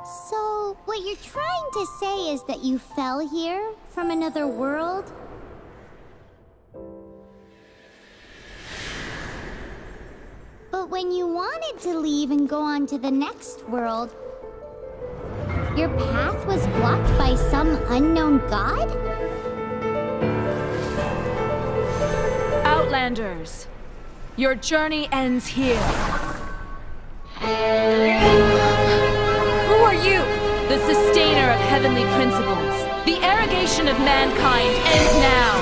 So, what you're trying to say is that you fell here from another world? But when you wanted to leave and go on to the next world, your path was blocked by some unknown god? Outlanders, your journey ends here. Who are you? The sustainer of heavenly principles. The arrogation of mankind ends now.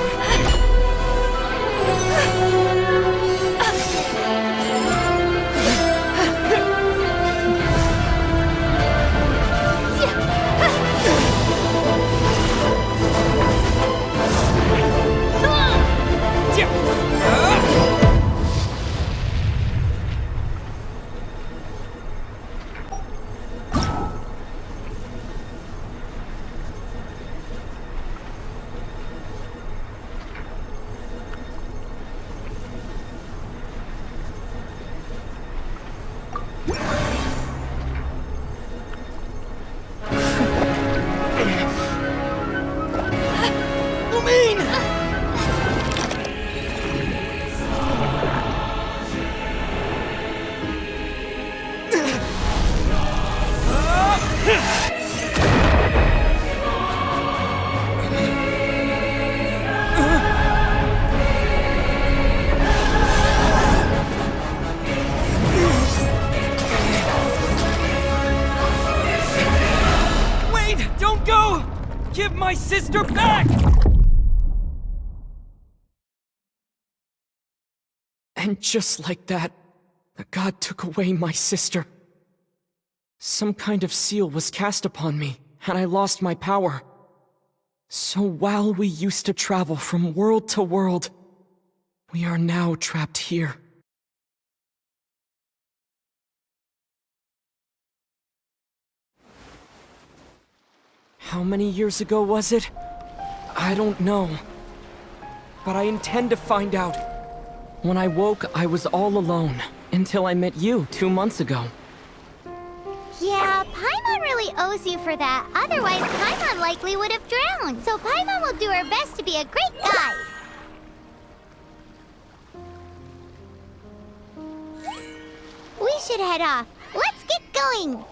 Give my sister back! And just like that, the god took away my sister. Some kind of seal was cast upon me, and I lost my power. So while we used to travel from world to world, we are now trapped here. How many years ago was it? I don't know. But I intend to find out. When I woke, I was all alone, until I met you 2 months ago. Yeah, Paimon really owes you for that. Otherwise, Paimon likely would have drowned. So Paimon will do her best to be a great guide. We should head off. Let's get going!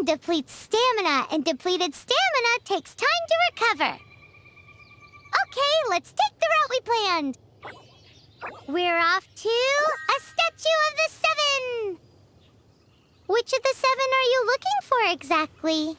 depletes stamina, and depleted stamina takes time to recover. Okay, let's take the route we planned. We're off to a statue of the seven. Which of the seven are you looking for exactly?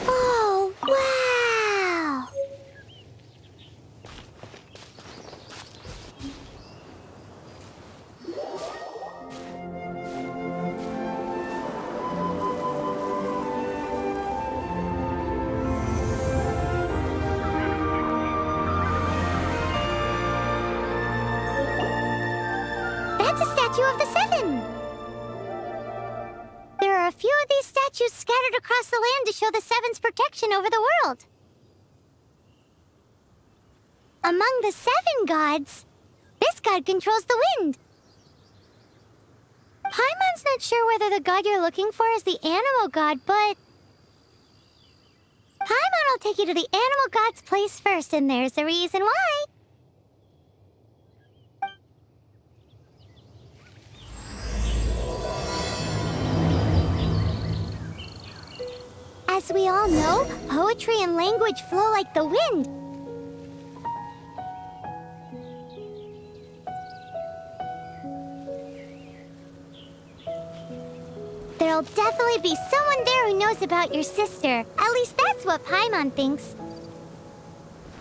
Oh, wow! That's a statue of the seven. There are a few of these statues scattered across the land to show the Seven's protection over the world. Among the seven gods, this god controls the wind. Paimon's not sure whether the god you're looking for is the animal god, but Paimon will take you to the animal god's place first, and there's the reason why. As we all know, poetry and language flow like the wind. There'll definitely be someone there who knows about your sister. At least that's what Paimon thinks.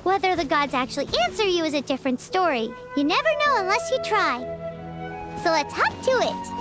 Whether the gods actually answer you is a different story. You never know unless you try. So let's hop to it.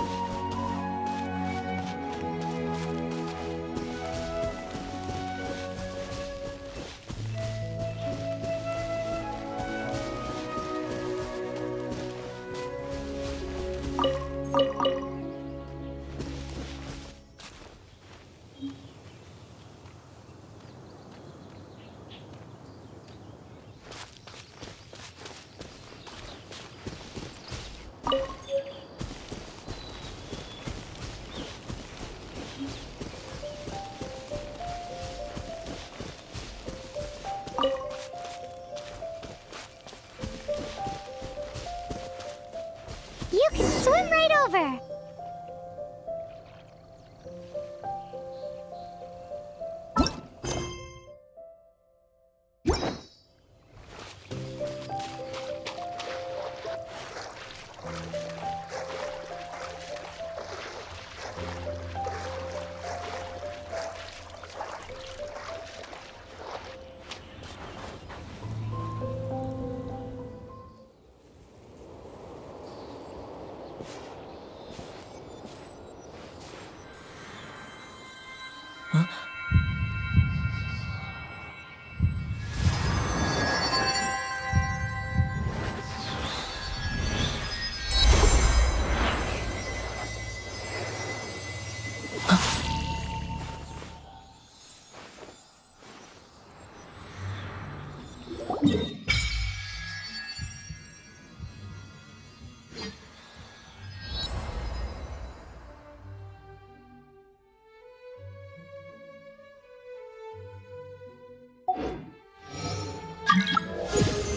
You can swim right over.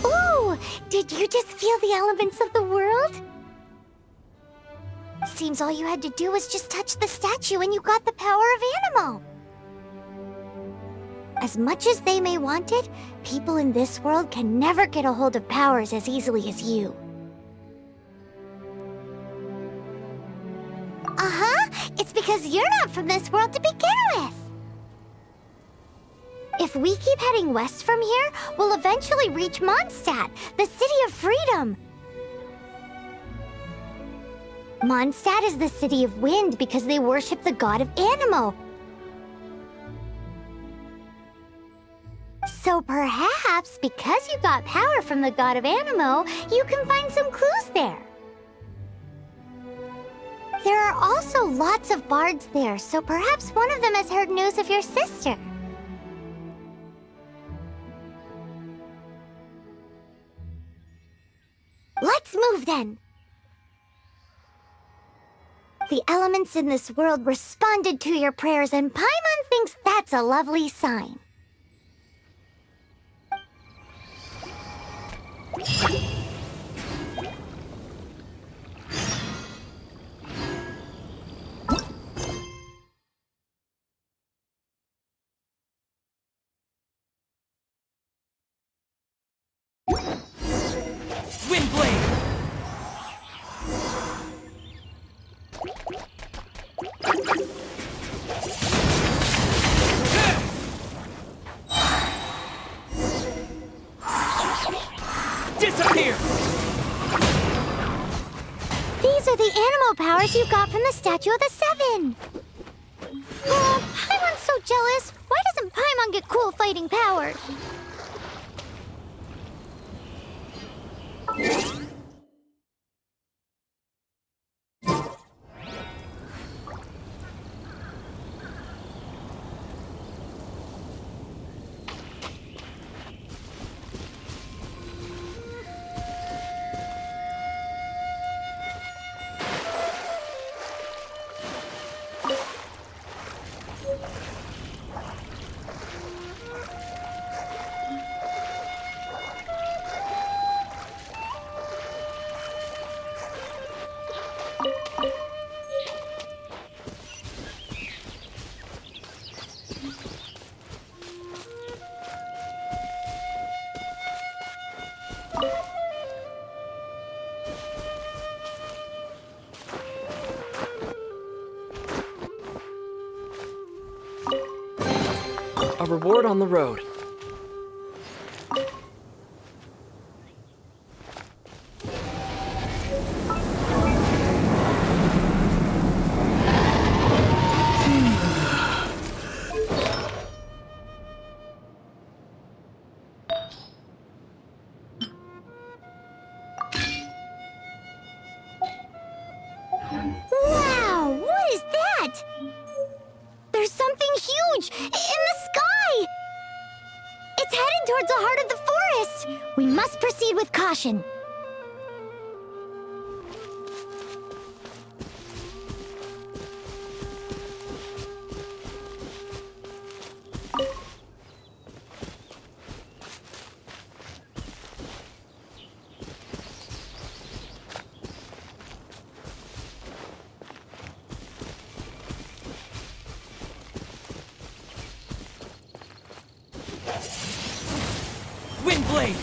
Ooh! Did you just feel the elements of the world? Seems all you had to do was just touch the statue and you got the power of animal. As much as they may want it, people in this world can never get a hold of powers as easily as you. Uh-huh. It's because you're not from this world to begin If we keep heading west from here, we'll eventually reach Mondstadt, the city of freedom. Mondstadt is the city of wind because they worship the god of Anemo. So perhaps, because you got power from the god of Anemo, you can find some clues there. There are also lots of bards there, so perhaps one of them has heard news of your sister. Let's move then! The elements in this world responded to your prayers, and Paimon thinks that's a lovely sign. Windblade! Disappear! These are the animal powers you got from the Statue of the Seven! Oh, Paimon's so jealous. Why doesn't Paimon get cool fighting powers? A reward on the road. Wow, what is that? There's something huge in the sky! It's headed towards the heart of the forest! We must proceed with caution. Windblade!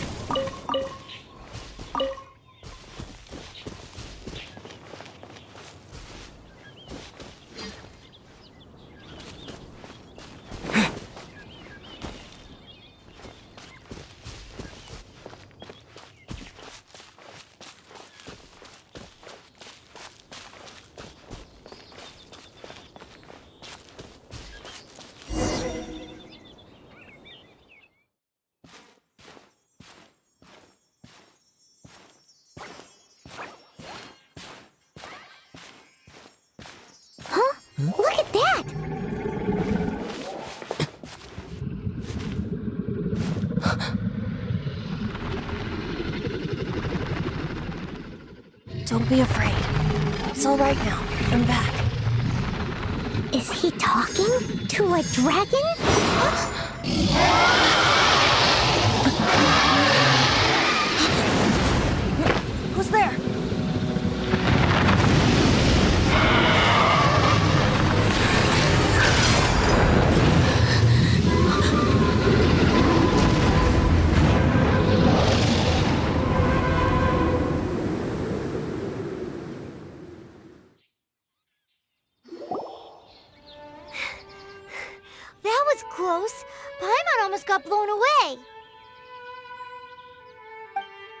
Look at that! Don't be afraid. It's all right now. I'm back. Is he talking to a dragon? Who's there? That was close. Paimon almost way!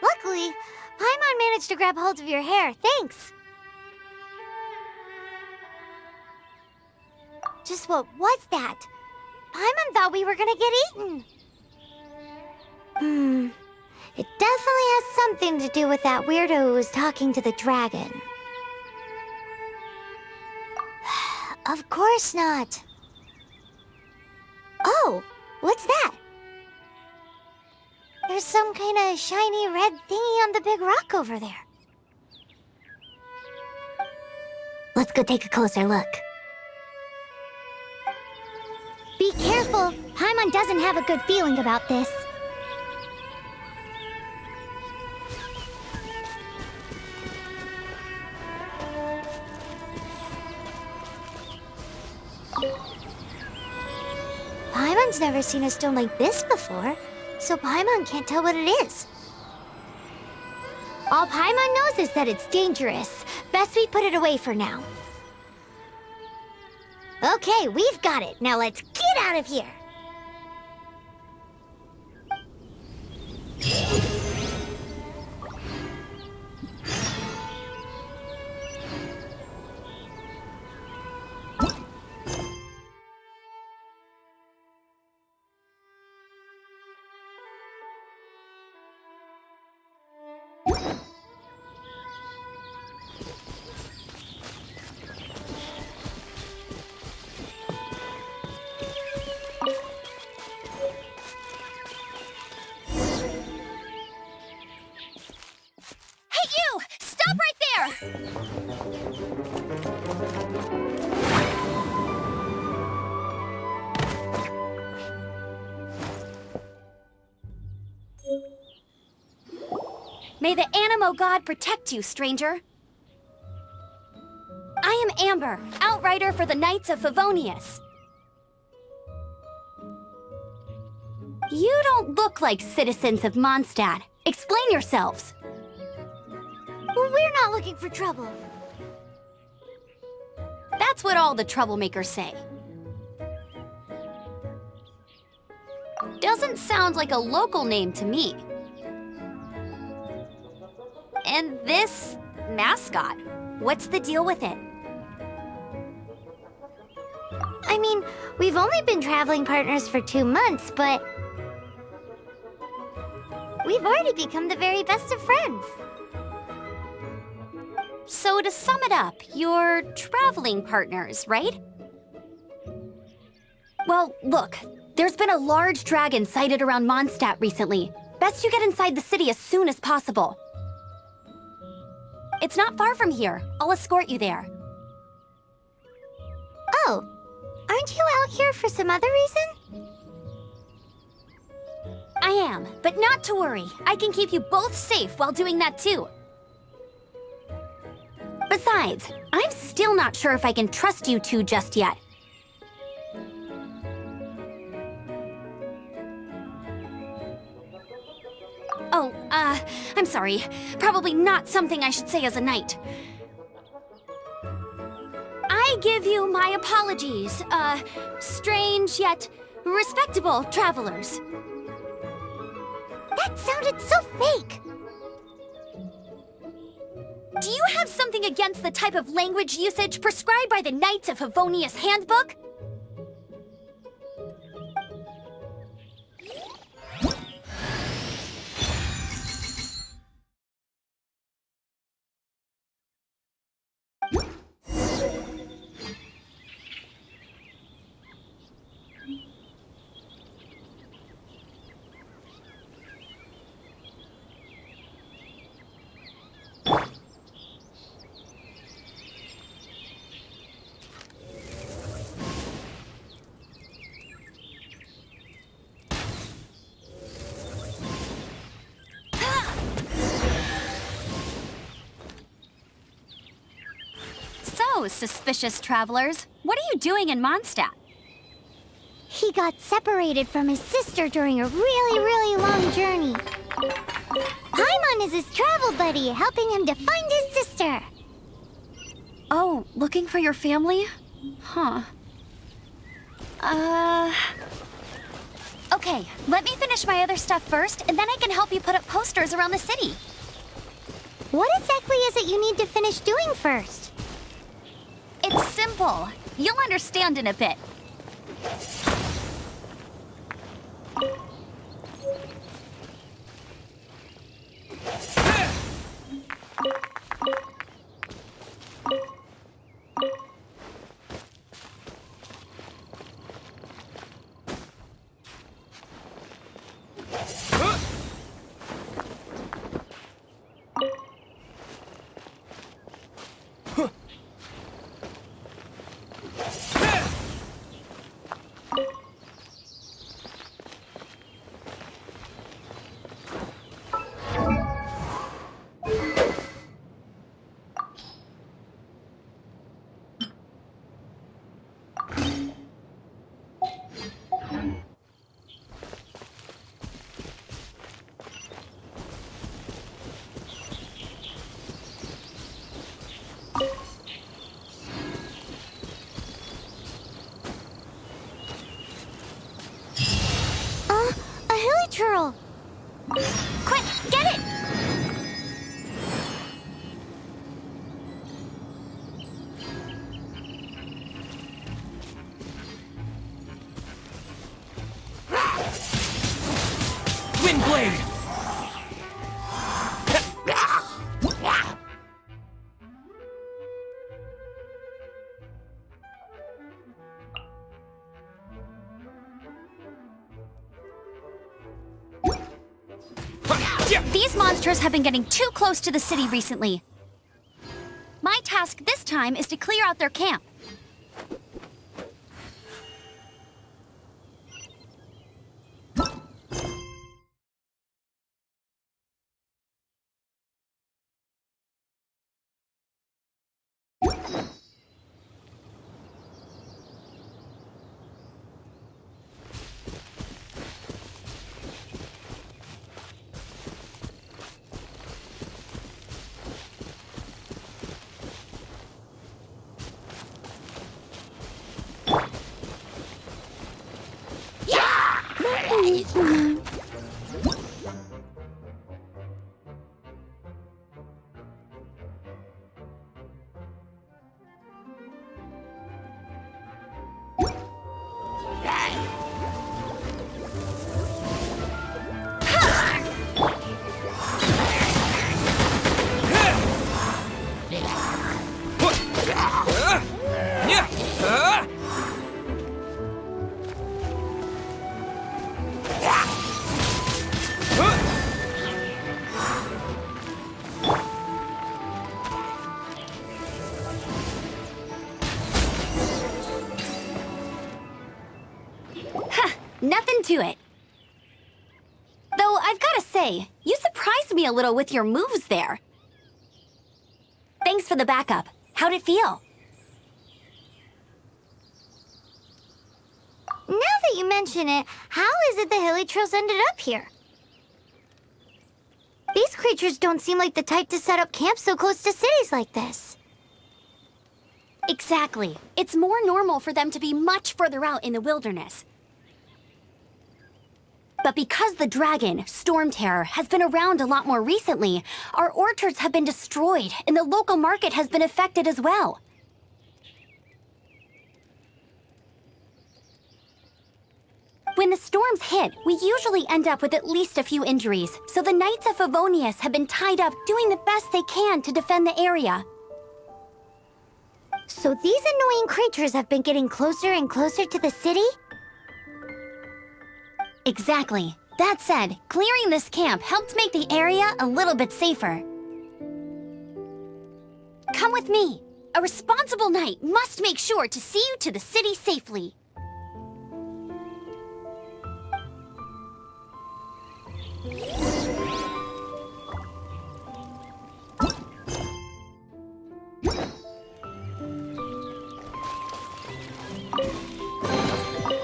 Luckily, Paimon managed to grab hold of your hair. Thanks! Just what was that? Paimon thought we were gonna get eaten. It definitely has something to do with that weirdo who was talking to the dragon. Of course not. Oh, what's that? There's some kind of shiny red thingy on the big rock over there. Let's go take a closer look. Be careful! Paimon doesn't have a good feeling about this. Paimon's never seen a stone like this before, so Paimon can't tell what it is. All Paimon knows is that it's dangerous. Best we put it away for now. Okay, we've got it. Now let's get out of here. May the Animo God protect you, stranger. I am Amber, outrider for the Knights of Favonius. You don't look like citizens of Mondstadt. Explain yourselves. We're not looking for trouble. That's what all the troublemakers say. Doesn't sound like a local name to me. And this mascot, what's the deal with it? I mean, we've only been traveling partners for 2 months, but we've already become the very best of friends. So to sum it up, you're traveling partners, right? Well, look, there's been a large dragon sighted around Mondstadt recently. Best you get inside the city as soon as possible. It's not far from here. I'll escort you there. Oh, aren't you out here for some other reason? I am, but not to worry. I can keep you both safe while doing that too. Besides, I'm still not sure if I can trust you two just yet. Oh, I'm sorry. Probably not something I should say as a knight. I give you my apologies, strange yet respectable travelers. That sounded so fake! Do you have something against the type of language usage prescribed by the Knights of Favonius Handbook? So, suspicious travelers, what are you doing in Mondstadt? He got separated from his sister during a really long journey. Paimon is his travel buddy, helping him to find his sister. Oh, looking for your family? Huh. Okay, let me finish my other stuff first, and then I can help you put up posters around the city. What exactly is it you need to finish doing first? It's simple. You'll understand in a bit. Churl. Quick, get it! Windblade! These monsters have been getting too close to the city recently. My task this time is to clear out their camp. Nothing to it. Though I've got to say, you surprised me a little with your moves there. Thanks for the backup. How'd it feel? Now that you mention it, how is it the Hilly Trails ended up here? These creatures don't seem like the type to set up camp so close to cities like this. Exactly. It's more normal for them to be much further out in the wilderness. But because the dragon, Storm Terror, has been around a lot more recently, our orchards have been destroyed and the local market has been affected as well. When the storms hit, we usually end up with at least a few injuries, so the Knights of Favonius have been tied up doing the best they can to defend the area. So these annoying creatures have been getting closer and closer to the city? Exactly. That said, clearing this camp helped make the area a little bit safer. Come with me. A responsible knight must make sure to see you to the city safely.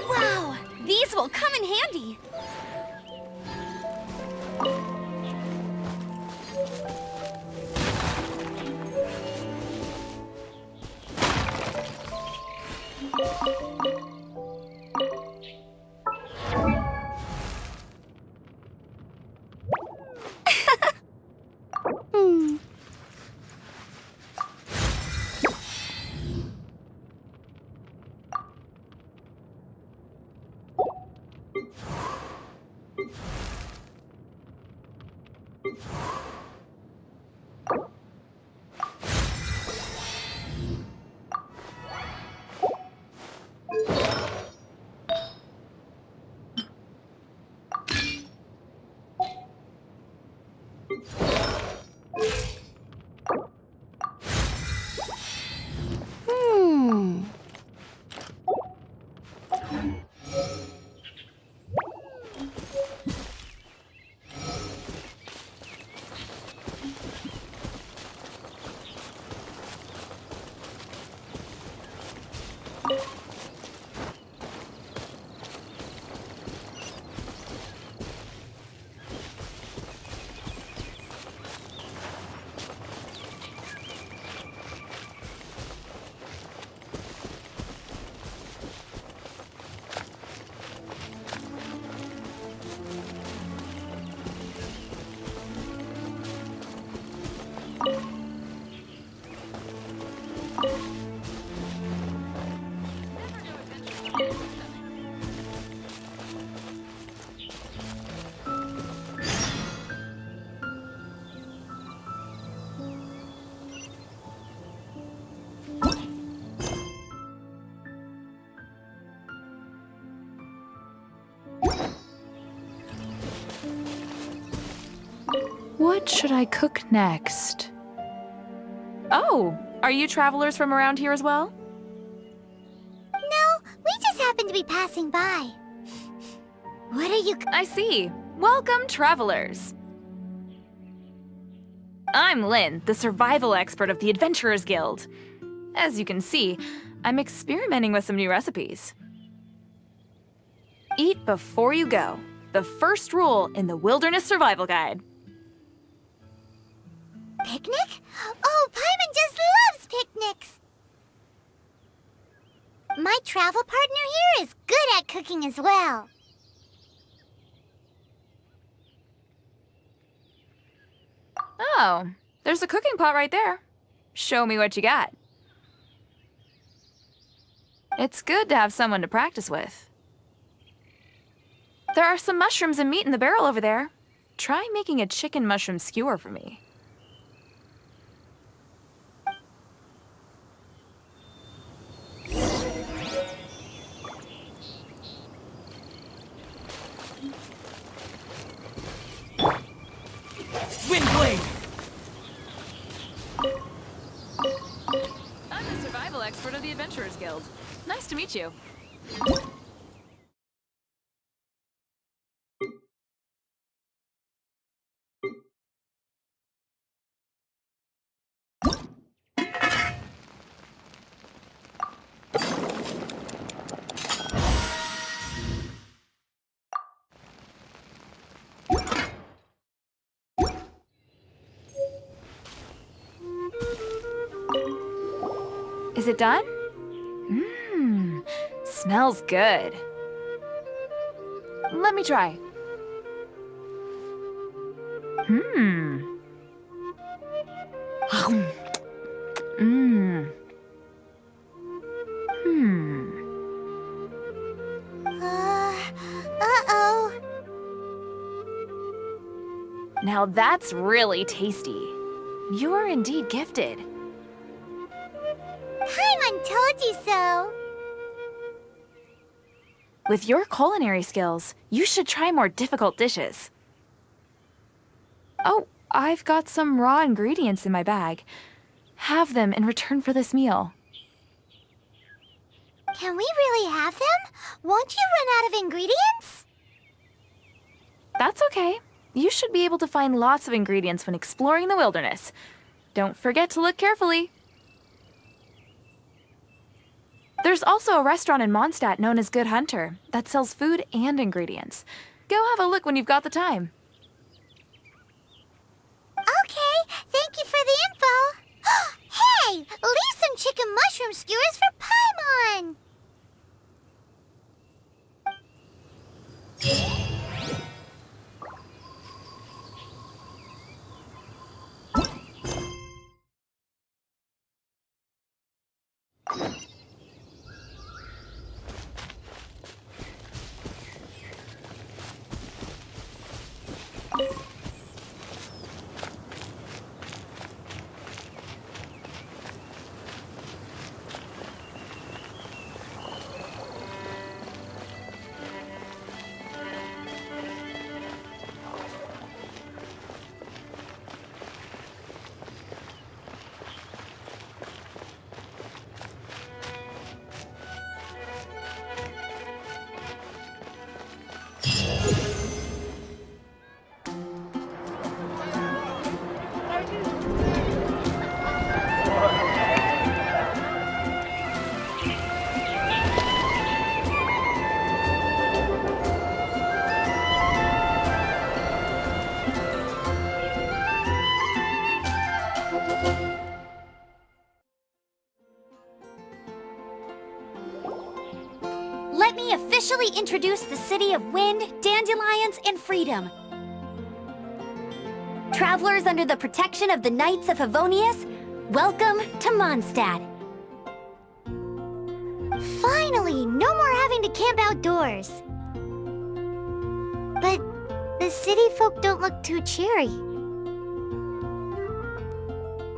Wow, these will come in handy. What should I cook next? Oh, are you travelers from around here as well? No, we just happen to be passing by. What are you... I see. Welcome, travelers. I'm Lynn, the survival expert of the Adventurers Guild. As you can see, I'm experimenting with some new recipes. Eat before you go. The first rule in the Wilderness Survival Guide. Picnic? Oh, Paimon just loves picnics! My travel partner here is good at cooking as well. Oh, there's a cooking pot right there. Show me what you got. It's good to have someone to practice with. There are some mushrooms and meat in the barrel over there. Try making a chicken mushroom skewer for me. Windblade! I'm the survival expert of the Adventurers Guild. Nice to meet you. Is it done? Mmm, smells good. Let me try. Mmm. Mmm. Hmm. Uh-oh. Now that's really tasty. You are indeed gifted. Paimon told you so. With your culinary skills, you should try more difficult dishes. Oh, I've got some raw ingredients in my bag. Have them in return for this meal. Can we really have them? Won't you run out of ingredients? That's okay. You should be able to find lots of ingredients when exploring the wilderness. Don't forget to look carefully. There's also a restaurant in Mondstadt known as Good Hunter that sells food and ingredients. Go have a look when you've got the time. Okay, thank you for the info. Hey, leave some chicken mushroom skewers for Paimon. officially introduce the city of wind, dandelions, and freedom. Travelers under the protection of the Knights of Favonius, welcome to Mondstadt. Finally, no more having to camp outdoors. But the city folk don't look too cheery.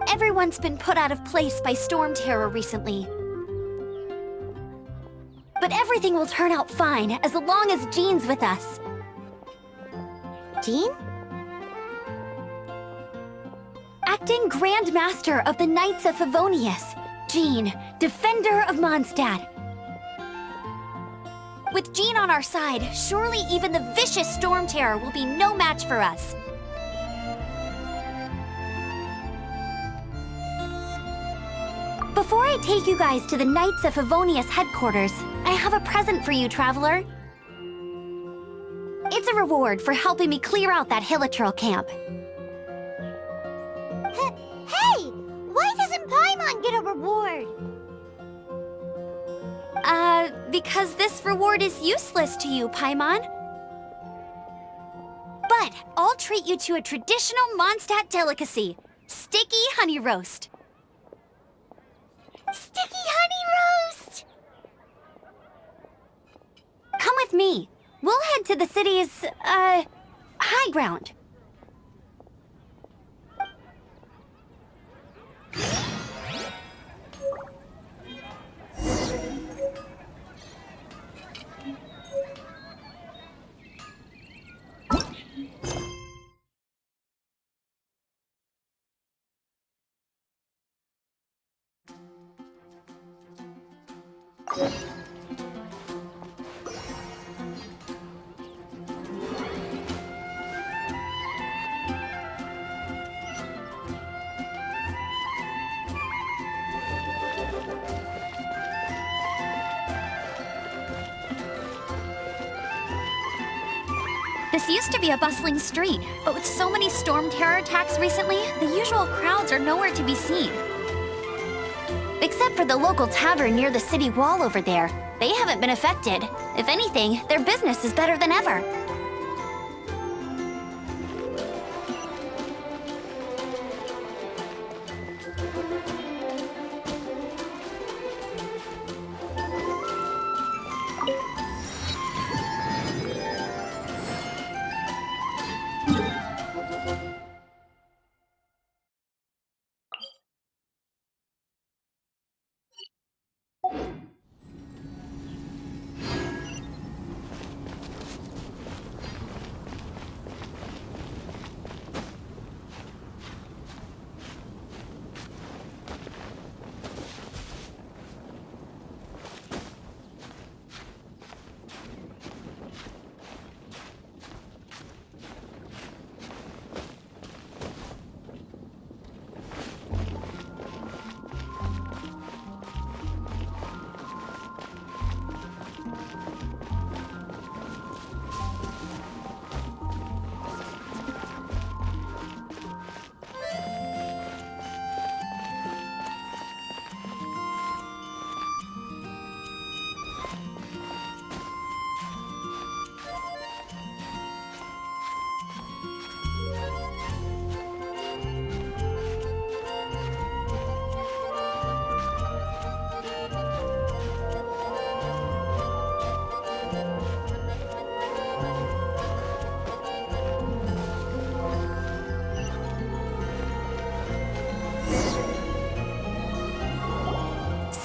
Everyone's been put out of place by storm terror recently. But everything will turn out fine as long as Jean's with us. Jean? Acting Grand Master of the Knights of Favonius, Jean, Defender of Mondstadt. With Jean on our side, surely even the vicious storm terror will be no match for us. Before I take you guys to the Knights of Favonius headquarters, I have a present for you, Traveler. It's a reward for helping me clear out that Hilichurl camp. Hey! Why doesn't Paimon get a reward? Because this reward is useless to you, Paimon. But I'll treat you to a traditional Mondstadt delicacy, sticky honey roast. Sticky honey roast! Come with me. We'll head to the city's, high ground. This used to be a bustling street, but with so many storm terror attacks recently, the usual crowds are nowhere to be seen. Except for the local tavern near the city wall over there. They haven't been affected. If anything, their business is better than ever.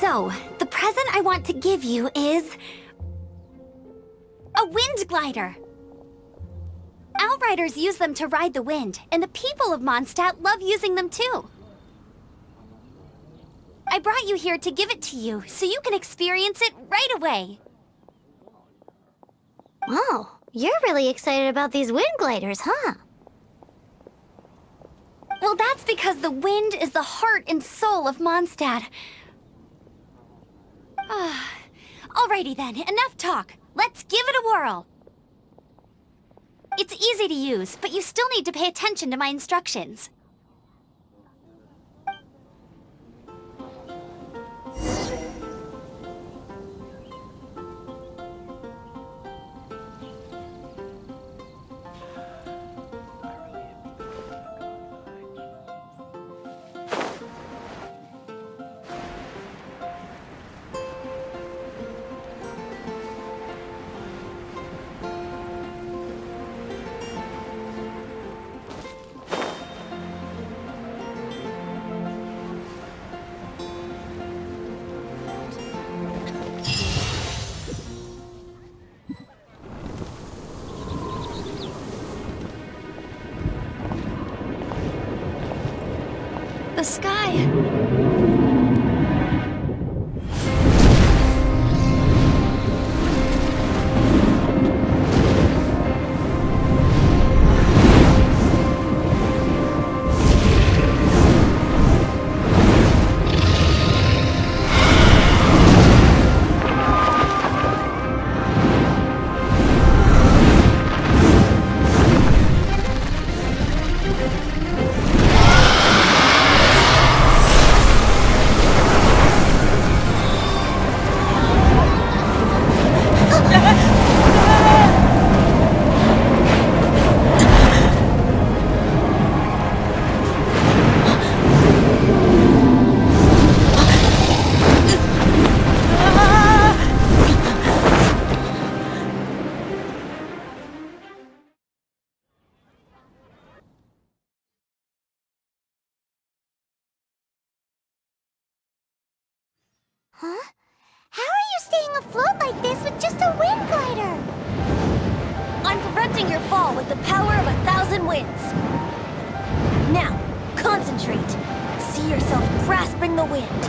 So, the present I want to give you is a wind glider. Outriders use them to ride the wind, and the people of Mondstadt love using them too. I brought you here to give it to you, so you can experience it right away. Wow, you're really excited about these wind gliders, huh? Well, that's because the wind is the heart and soul of Mondstadt. Alrighty then, enough talk. Let's give it a whirl. It's easy to use, but you still need to pay attention to my instructions. the sky. Huh? How are you staying afloat like this with just a wind glider? I'm preventing your fall with the power of 1,000 winds. Now, concentrate. See yourself grasping the wind.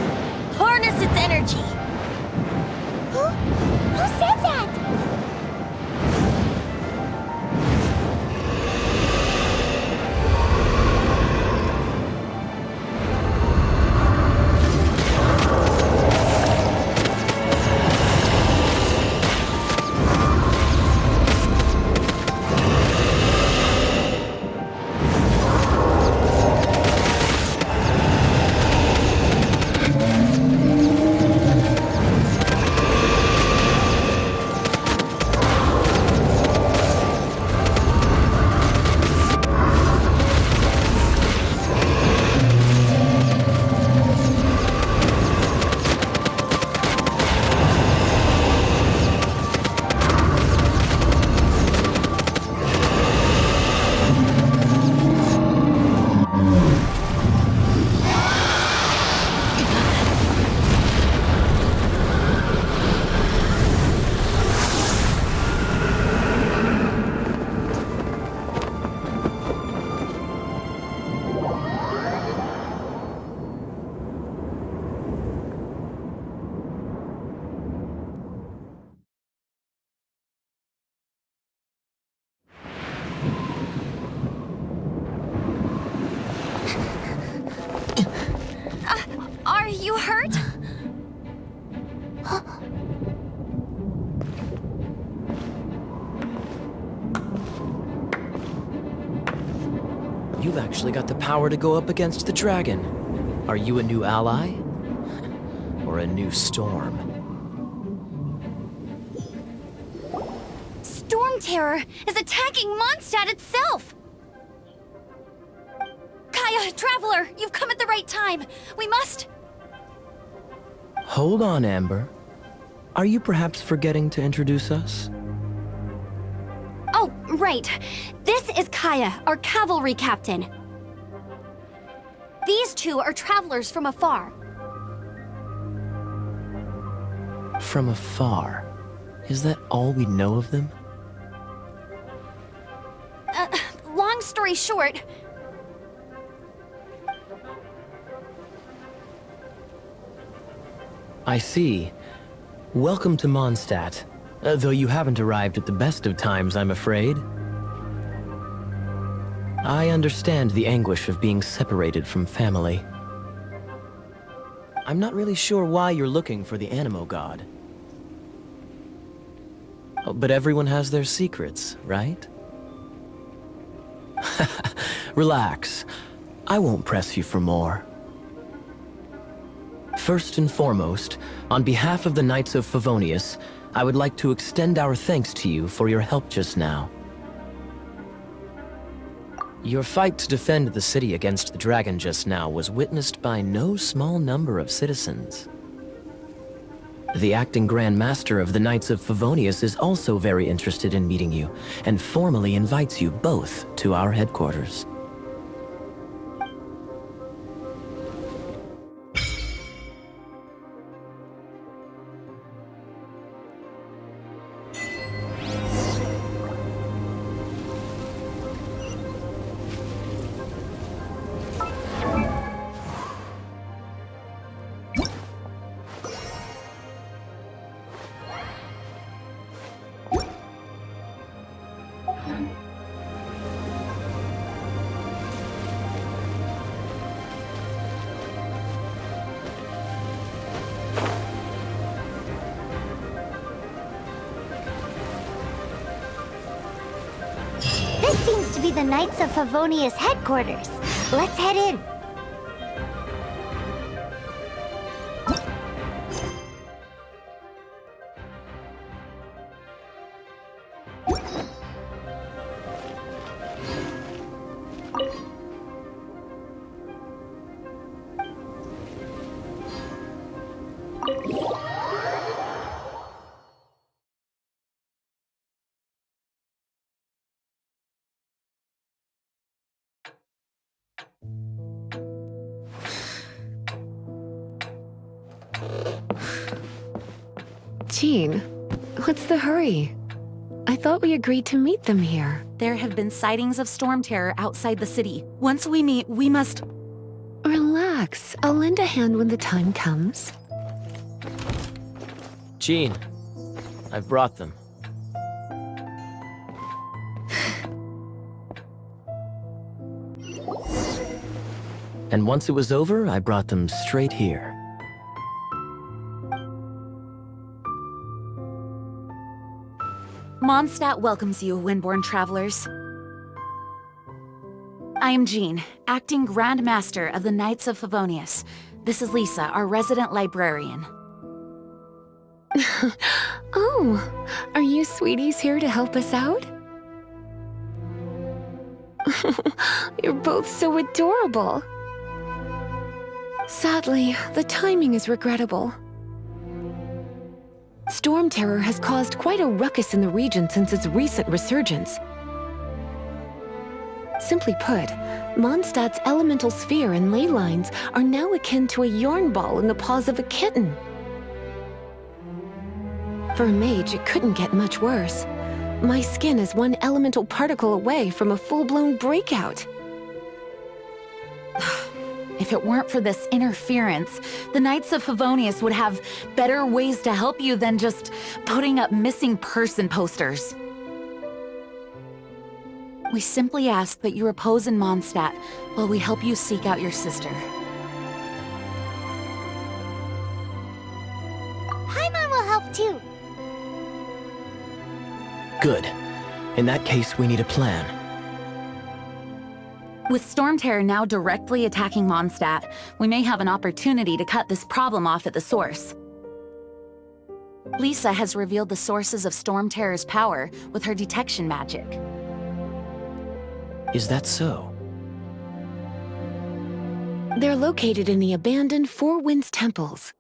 Harness its energy. Who said that? Are you hurt? You've actually got the power to go up against the dragon. Are you a new ally? Or a new storm? Storm Terror is attacking Mondstadt itself! Kaya, Traveler, you've come at the right time. We must... Hold on, Amber. Are you perhaps forgetting to introduce us? Oh, right. This is Kaya, our cavalry captain. These two are travelers from afar. From afar? Is that all we know of them? Long story short... I see. Welcome to Mondstadt. Though you haven't arrived at the best of times, I'm afraid. I understand the anguish of being separated from family. I'm not really sure why you're looking for the Animo God. Oh, but everyone has their secrets, right? Relax. I won't press you for more. First and foremost, on behalf of the Knights of Favonius, I would like to extend our thanks to you for your help just now. Your fight to defend the city against the dragon just now was witnessed by no small number of citizens. The acting Grand Master of the Knights of Favonius is also very interested in meeting you, and formally invites you both to our headquarters. the Knights of Favonius headquarters. Let's head in. Jean, what's the hurry? I thought we agreed to meet them here. There have been sightings of storm terror outside the city. Once we meet, we must... Relax. I'll lend a hand when the time comes. Jean, I've brought them. And once it was over, I brought them straight here. Mondstadt welcomes you, Windborn travelers. I am Jean, acting Grand Master of the Knights of Favonius. This is Lisa, our resident librarian. Oh, are you sweeties here to help us out? You're both so adorable. Sadly, the timing is regrettable. Storm terror has caused quite a ruckus in the region since its recent resurgence. Simply put, Mondstadt's elemental sphere and ley lines are now akin to a yarn ball in the paws of a kitten. For a mage, it couldn't get much worse. My skin is one elemental particle away from a full-blown breakout. If it weren't for this interference, the Knights of Favonius would have better ways to help you than just putting up missing person posters. We simply ask that you repose in Mondstadt while we help you seek out your sister. Paimon will help too. Good. In that case, we need a plan. With storm terror now directly attacking Mondstadt, we may have an opportunity to cut this problem off at the source. Lisa has revealed the sources of storm terror's power with her detection magic. Is that so? They're located in the abandoned Four Winds temples.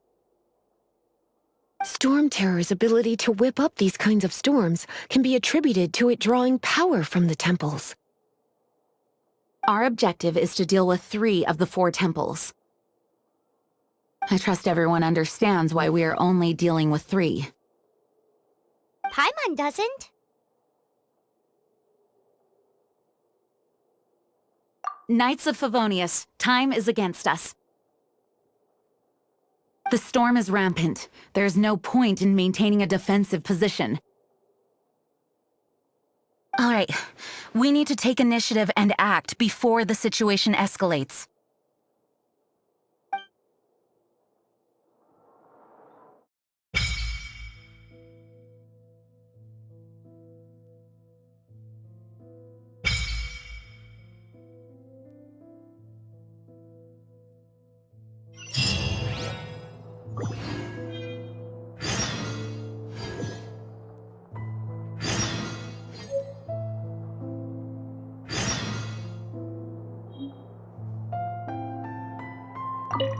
Storm terror's ability to whip up these kinds of storms can be attributed to it drawing power from the temples. Our objective is to deal with 3 of the 4 temples. I trust everyone understands why we are only dealing with 3. Paimon doesn't. Knights of Favonius, time is against us. The storm is rampant. There's no point in maintaining a defensive position. All right, we need to take initiative and act before the situation escalates.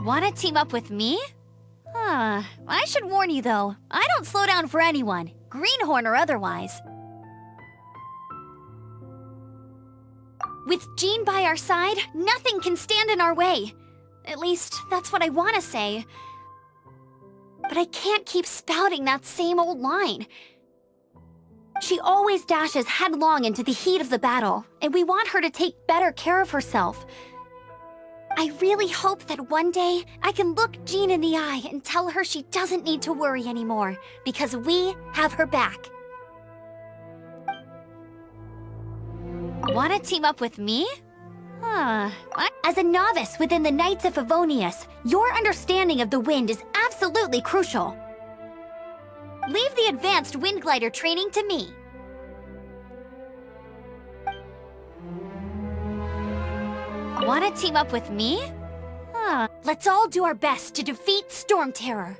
Want to team up with me? I should warn you though, I don't slow down for anyone, greenhorn or otherwise. With Jean by our side, nothing can stand in our way. At least, that's what I want to say. But I can't keep spouting that same old line. She always dashes headlong into the heat of the battle, and we want her to take better care of herself. I really hope that one day I can look Jean in the eye and tell her she doesn't need to worry anymore, because we have her back. Want to team up with me? As a novice within the Knights of Favonius, your understanding of the wind is absolutely crucial. Leave the advanced wind glider training to me. Wanna team up with me? Huh. Let's all do our best to defeat Storm Terror.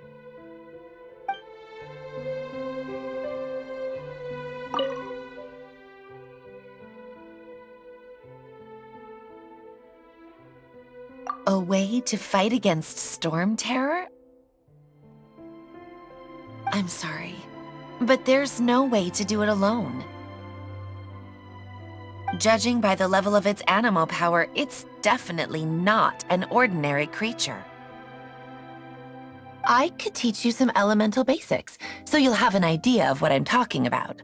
A way to fight against Storm Terror? I'm sorry, but there's no way to do it alone. Judging by the level of its animal power, it's definitely not an ordinary creature. I could teach you some elemental basics, so you'll have an idea of what I'm talking about.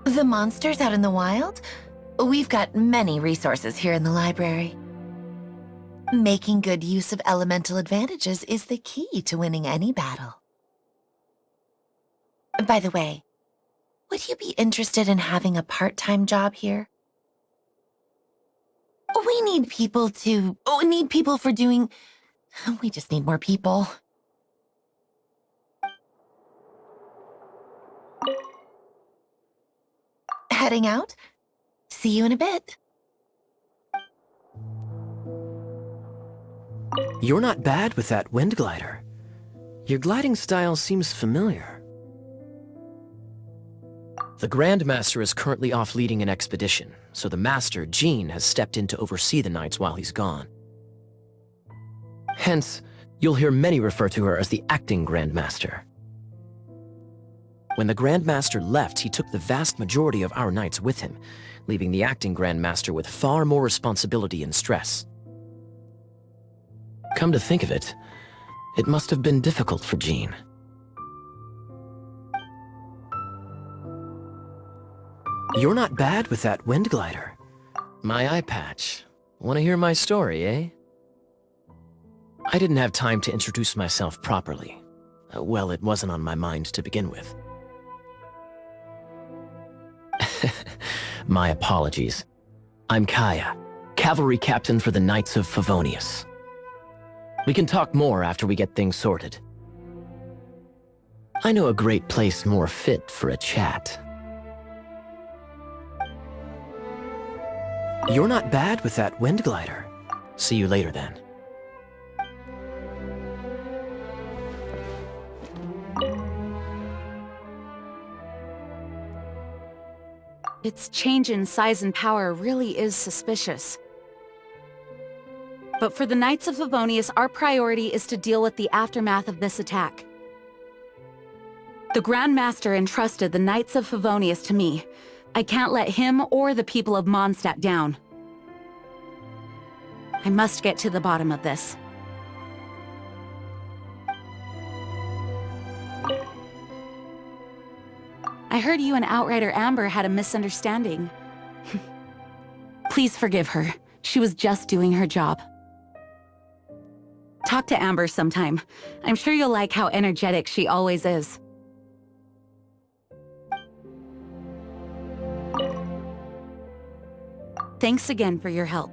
The monsters out in the wild? We've got many resources here in the library. Making good use of elemental advantages is the key to winning any battle. By the way, would you be interested in having a part-time job here? We need people for doing... We just need more people. Heading out? See you in a bit. You're not bad with that wind glider. Your gliding style seems familiar. The Grandmaster is currently off leading an expedition, so the Master, Jean, has stepped in to oversee the Knights while he's gone. Hence, you'll hear many refer to her as the acting Grandmaster. When the Grandmaster left, he took the vast majority of our Knights with him, leaving the acting Grandmaster with far more responsibility and stress. Come to think of it, it must have been difficult for Jean. You're not bad with that wind glider. My eye patch. Want to hear my story, eh? I didn't have time to introduce myself properly. Well, it wasn't on my mind to begin with. My apologies. I'm Kaya, cavalry captain for the Knights of Favonius. We can talk more after we get things sorted. I know a great place more fit for a chat. You're not bad with that wind glider. See you later then. Its change in size and power really is suspicious. But for the Knights of Favonius, our priority is to deal with the aftermath of this attack. The Grand Master entrusted the Knights of Favonius to me. I can't let him or the people of Mondstadt down. I must get to the bottom of this. I heard you and Outrider Amber had a misunderstanding. Please forgive her. She was just doing her job. Talk to Amber sometime. I'm sure you'll like how energetic she always is. Thanks again for your help.